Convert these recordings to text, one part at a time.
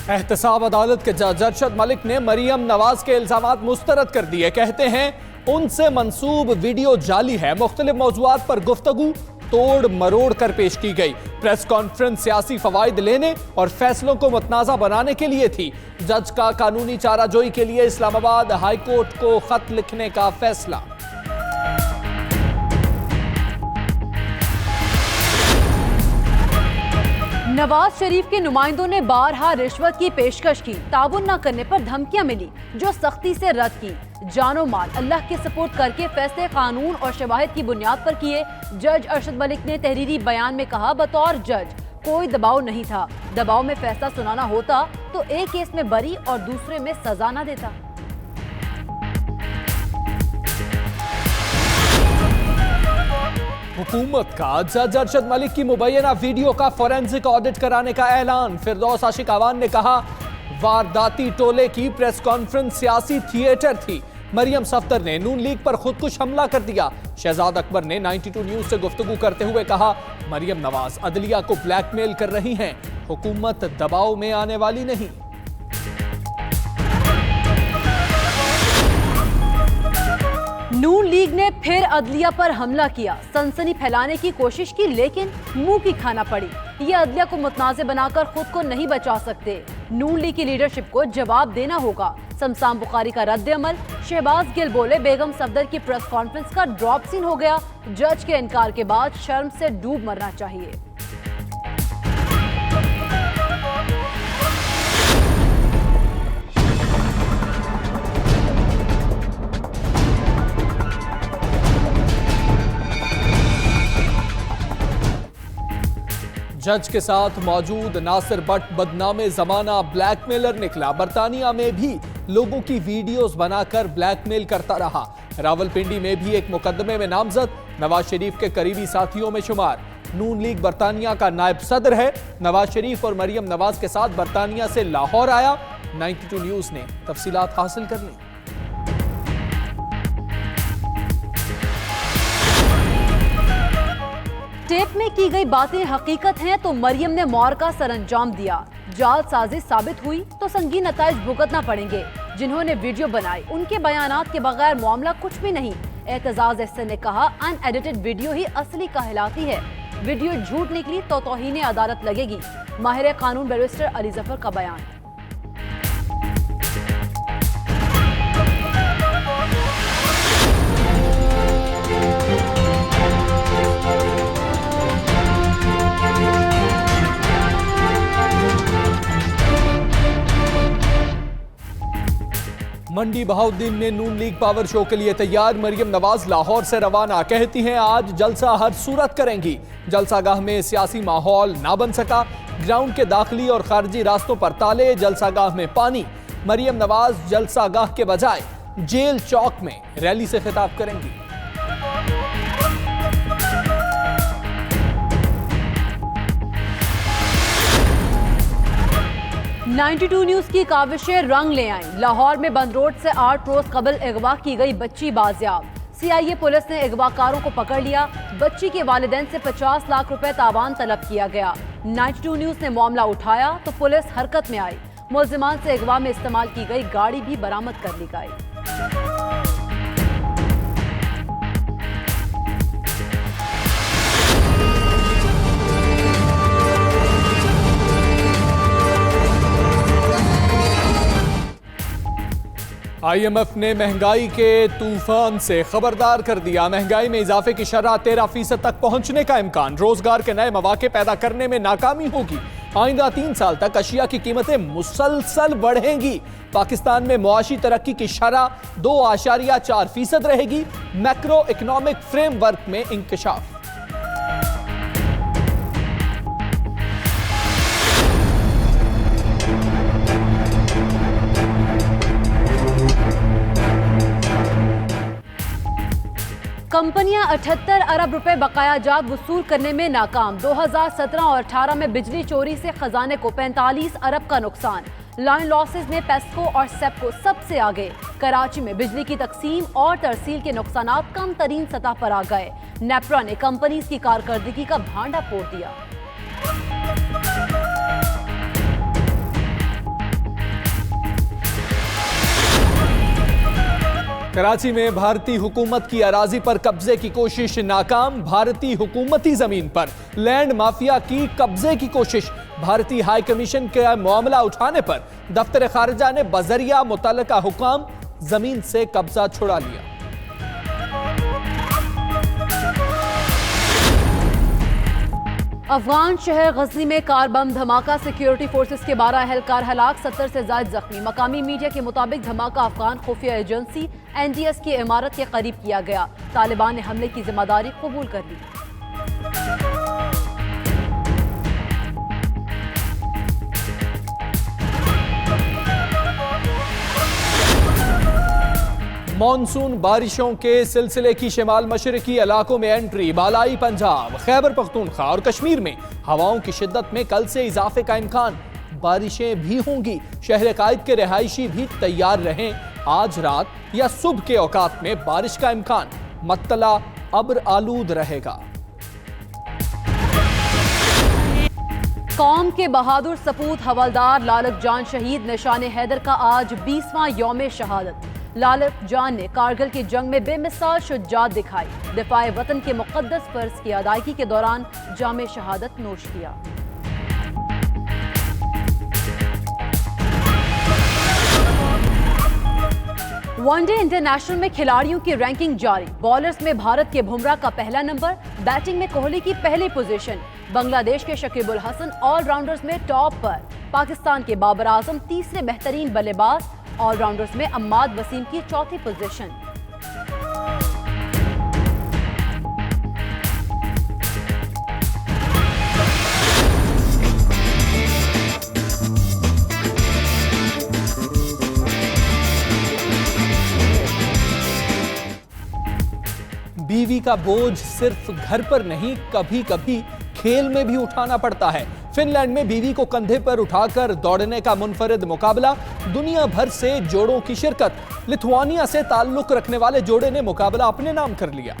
एहतसाब अदालत के जज अरशद मलिक ने मरियम नवाज के इल्जामात मुस्तरद कर दिए। कहते हैं उनसे मंसूब वीडियो जाली है। मुख्तलिफ मौजुआत पर गुफ्तगू तोड़ मरोड़ कर पेश की गई। प्रेस कॉन्फ्रेंस सियासी फवाइद लेने और फैसलों को मुतनाज़ा बनाने के लिए थी। जज का कानूनी चाराजोई के लिए इस्लामाबाद हाई कोर्ट को खत लिखने का फैसला। नवाज शरीफ के नुमाइंदों ने बारहा रिश्वत की पेशकश की, ताबुन न करने पर धमकियां मिली जो सख्ती से रद्द की। जानो माल अल्लाह के सपोर्ट करके फैसले कानून और शवाहिद की बुनियाद पर किए। जज अरशद मलिक ने तहरीरी बयान में कहा, बतौर जज कोई दबाव नहीं था। दबाव में फैसला सुनाना होता तो एक केस में बरी और दूसरे में सजा न देता। हुकूमत का जज अरशद मलिक की मुबैना वीडियो का फोरेंसिक ऑडिट कराने का ऐलान। फिरदौस आशिक आवान ने कहा, वारदाती टोले की प्रेस कॉन्फ्रेंस सियासी थिएटर थी। मरियम सफ्दर ने नून लीग पर खुदकुश हमला कर दिया। शहजाद अकबर ने 92 न्यूज से गुफ्तगू करते हुए कहा, मरियम नवाज अदलिया को ब्लैकमेल कर रही हैं, हुकूमत दबाव में आने वाली नहीं। नून लीग ने फिर अदलिया पर हमला किया, सनसनी फैलाने की कोशिश की, लेकिन मुंह की खाना पड़ी। ये अदलिया को मुतनाज़े बनाकर खुद को नहीं बचा सकते। नून लीग की लीडरशिप को जवाब देना होगा। शमशान बुखारी का रद्द अमल। शहबाज गिल बोले, बेगम सफदर की प्रेस कॉन्फ्रेंस का ड्रॉप सीन हो गया। जज के इनकार के बाद शर्म से डूब मरना चाहिए। जज के साथ मौजूद नासिर बट बदनामे जमाना ब्लैकमेलर निकला। बरतानिया में भी लोगों की वीडियोस बनाकर ब्लैकमेल करता रहा। रावलपिंडी में भी एक मुकदमे में नामजद, नवाज शरीफ के करीबी साथियों में शुमार। नून लीग बरतानिया का नायब सदर है। नवाज शरीफ और मरियम नवाज के साथ बरतानिया से लाहौर आया। 92 न्यूज ने तफसीलात हासिल कर ली। टेप में की गई बातें हकीकत हैं तो मरियम ने मौर का सरंजाम दिया। जाल साजिश साबित हुई तो संगीन नताइज भुगतना पड़ेंगे। जिन्होंने वीडियो बनाई उनके बयानात के बगैर मामला कुछ भी नहीं। एतजाज एहसन ने कहा, अनएडिटेड वीडियो ही असली कहलाती है। वीडियो झूठ निकली तो तौहीन अदालत लगेगी। माहिर कानून बैरिस्टर अली जफर का बयान। मंडी बहाउद्दीन में नून लीग पावर शो के लिए तैयार। मरियम नवाज लाहौर से रवाना। कहती हैं आज जलसा हर सूरत करेंगी। जलसागाह में सियासी माहौल ना बन सका। ग्राउंड के दाखिली और खारजी रास्तों पर ताले, जलसागाह में पानी। मरियम नवाज जलसागाह के बजाय जेल चौक में रैली से खिताब करेंगी। नाइन्टी टू न्यूज की काविशें रंग ले आईं। लाहौर में बंद रोड से 8 रोज कबल अगवा की गई बच्ची बाजियाब। सीआईए पुलिस ने अगवाकारों को पकड़ लिया। बच्ची के वालिदैन से 50 लाख रुपए तावान तलब किया गया। 92 न्यूज ने मामला उठाया तो पुलिस हरकत में आई। मुल्जिमान से अगवा में इस्तेमाल की गई गाड़ी भी बरामद कर ली गई। IMF ने महंगाई के तूफान से खबरदार कर दिया। महंगाई में इजाफे की शरह 13% तक पहुंचने का इम्कान। रोजगार के नए मौके पैदा करने में नाकामी होगी। आइंदा 3 साल तक अशिया की कीमतें मुसलसल बढ़ेंगी। पाकिस्तान में मुआशी तरक्की की शरह 2.4% रहेगी। मैक्रो इकोनॉमिक फ्रेमवर्क में इंकशाफ। कंपनियां 78 अरब रुपए बकाया जात वसूल करने में नाकाम। 2017 और 18 में बिजली चोरी से खजाने को 45 अरब का नुकसान। लाइन लॉसेस में पेस्को और सेप्को सबसे आगे। कराची में बिजली की तकसीम और तरसील के नुकसानात कम तरीन सतह पर आ गए। नेप्रा ने कंपनीज की कारकर्दगी का भांडा फोड़ दिया। कराची में भारतीय हुकूमत की अराजी पर कब्जे की कोशिश नाकाम। भारतीय हुकूमती जमीन पर लैंड माफिया की कब्जे की कोशिश। भारतीय हाई कमीशन का मामला उठाने पर दफ्तर खारजा ने बजरिया मुतल्लका हुकाम जमीन से कब्जा छुड़ा लिया। अफगान शहर गजनी में कार बम धमाका, सिक्योरिटी फोर्सेस के 12 एहलकार हलाक, 70 से ज्यादा जख्मी। मकामी मीडिया के मुताबिक धमाका अफगान खुफिया एजेंसी NDS की इमारत के करीब किया गया। तालिबान ने हमले की जिम्मेदारी कबूल कर ली। मॉनसून बारिशों के सिलसिले की शिमाल मशरकी इलाकों में एंट्री। बालाई पंजाब, खैबर पख्तूनख्वा और कश्मीर में हवाओं की शिद्दत में कल से इजाफे का इम्कान। बारिशें भी होंगी। शहर कायद के रहायशी भी तैयार रहें। आज रात या सुबह के औकात में बारिश का इम्कान। मत्तला अब्र आलूद रहेगा। कौम के बहादुर सपूत हवलदार लालक जान शहीद निशान हैदर का आज 20वां यौम शहादत। लालक जान ने कारगिल की जंग में बेमिसाल शुजाअत दिखाई। दिफाए वतन के मुकद्दस फर्ज की अदायगी के दौरान जामे शहादत नोश किया। वनडे इंटरनेशनल में खिलाड़ियों की रैंकिंग जारी। बॉलर्स में भारत के बुमराह का पहला नंबर, बैटिंग में कोहली की पहली पोजीशन। बांग्लादेश के शकीबुल हसन ऑलराउंडर्स में टॉप पर। पाकिस्तान के बाबर आजम तीसरे बेहतरीन बल्लेबाज। ऑलराउंडर्स में अम्माद वसीम की चौथी पोजीशन। बीवी का बोझ सिर्फ घर पर नहीं, कभी कभी खेल में भी उठाना पड़ता है। फिनलैंड में बीवी को कंधे पर उठाकर दौड़ने का मुनफरिद मुकाबला। दुनिया भर से जोड़ों की शिरकत। लिथुआनिया से ताल्लुक रखने वाले जोड़े ने मुकाबला अपने नाम कर लिया।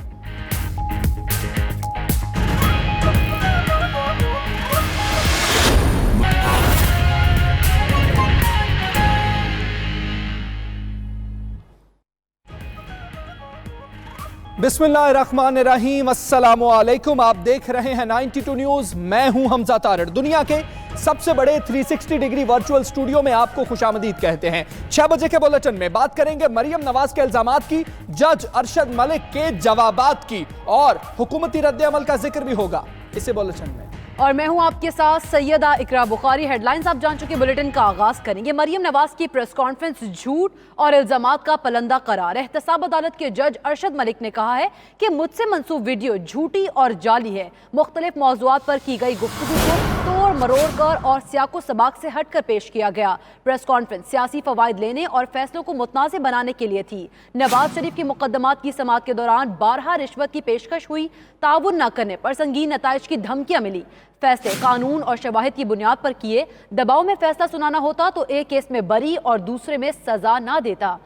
बिस्मिल्लाहिर्रहमानिर्रहीम, अस्सलामुअलैकुम। आप देख रहे हैं 92 न्यूज। मैं हूं हमजा तारड़। दुनिया के सबसे बड़े 360 डिग्री वर्चुअल स्टूडियो में आपको खुशामदीद कहते हैं। 6 बजे के बुलेटिन में बात करेंगे मरियम नवाज के इल्जामात की, जज अरशद मलिक के जवाबात की और हुकूमती रद्द-ए-अमल का जिक्र भी होगा इसी बुलेटिन में। और मैं हूं आपके साथ सैयदा इकरा बुखारी। हेडलाइंस आप जान चुके। बुलेटिन का आगाज करेंगे। मरियम नवाज की प्रेस कॉन्फ्रेंस झूठ और इल्जामात का पलंदा करार। एहतसाब अदालत के जज अरशद मलिक ने कहा है कि मुझसे मंसूब वीडियो झूठी और जाली है। मुख्तलिफ मौज़ूआत पर की गई गुफ्तगू को तोड़ मरोड़ कर और सियाको सबाक से हटकर पेश किया गया। प्रेस कॉन्फ्रेंस सियासी फवायद लेने और फैसलों को मुतनाज़े बनाने के लिए थी। नवाज शरीफ की मुकदमात की समाअत के दौरान 12 रिश्वत की पेशकश हुई। ताउन न करने पर संगीन नताइज की धमकियां मिली। फैसले कानून और शवाहिद की बुनियाद पर किए। दबाव में फैसला सुनाना होता तो एक केस में बरी और दूसरे में सजा ना देता।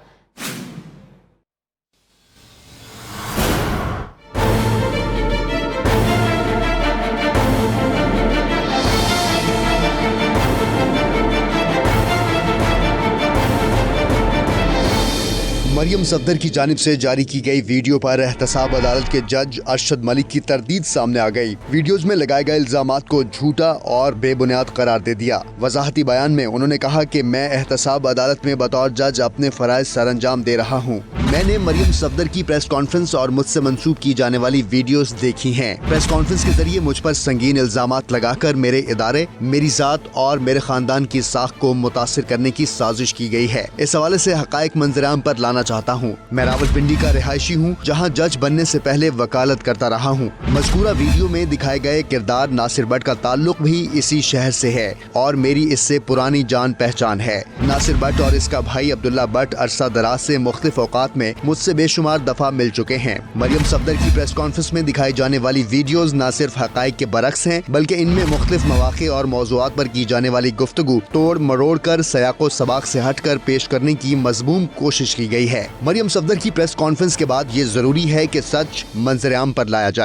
मरियम सफदर की जानिब से जारी की गई वीडियो पर एहतसाब अदालत के जज अरशद मलिक की तरदीद सामने आ गई। वीडियोज में लगाए गए इल्जामात को झूठा और बेबुनियाद करार दे दिया। वजाहती बयान में उन्होंने कहा कि मैं एहतसाब अदालत में बतौर जज अपने फराइज सरअंजाम दे रहा हूँ। मैंने मरियम सफदर की प्रेस कॉन्फ्रेंस और मुझसे मंसूब की जाने वाली वीडियोस देखी हैं। प्रेस कॉन्फ्रेंस के जरिए मुझ पर संगीन इल्जामात लगाकर मेरे इदारे, मेरी जात और मेरे खानदान की साख को मुतासिर करने की साजिश की गई है। इस हवाले से हकायक मंजराम पर लाना चाहता हूँ। मैं रावलपिंडी का रिहायशी हूँ, जहाँ जज बनने से पहले वकालत करता रहा हूँ। मज़कूरा वीडियो में दिखाए गए किरदार नासिर भट्ट का ताल्लुक भी इसी शहर से है और मेरी इससे पुरानी जान पहचान है। नासिर भट्ट और इसका भाई अब्दुल्ला भट्ट अरसा दराज से मुख्तलिफ औकात में मुझसे बेशुमार दफा मिल चुके हैं। मरियम सफदर की प्रेस कॉन्फ्रेंस में दिखाई जाने वाली वीडियोस न सिर्फ हकाइक के बरक्स हैं, बल्कि इनमें मुख्तलिफ मवाक़े और मौज़ूआत पर की जाने वाली गुफ्तगू तोड़ मरोड़ कर सयाको सबाक से हटकर पेश करने की मज़मूम कोशिश की गई है। मरियम सफदर की प्रेस कॉन्फ्रेंस के बाद ये जरूरी है कि सच मंजर आम पर लाया जाए।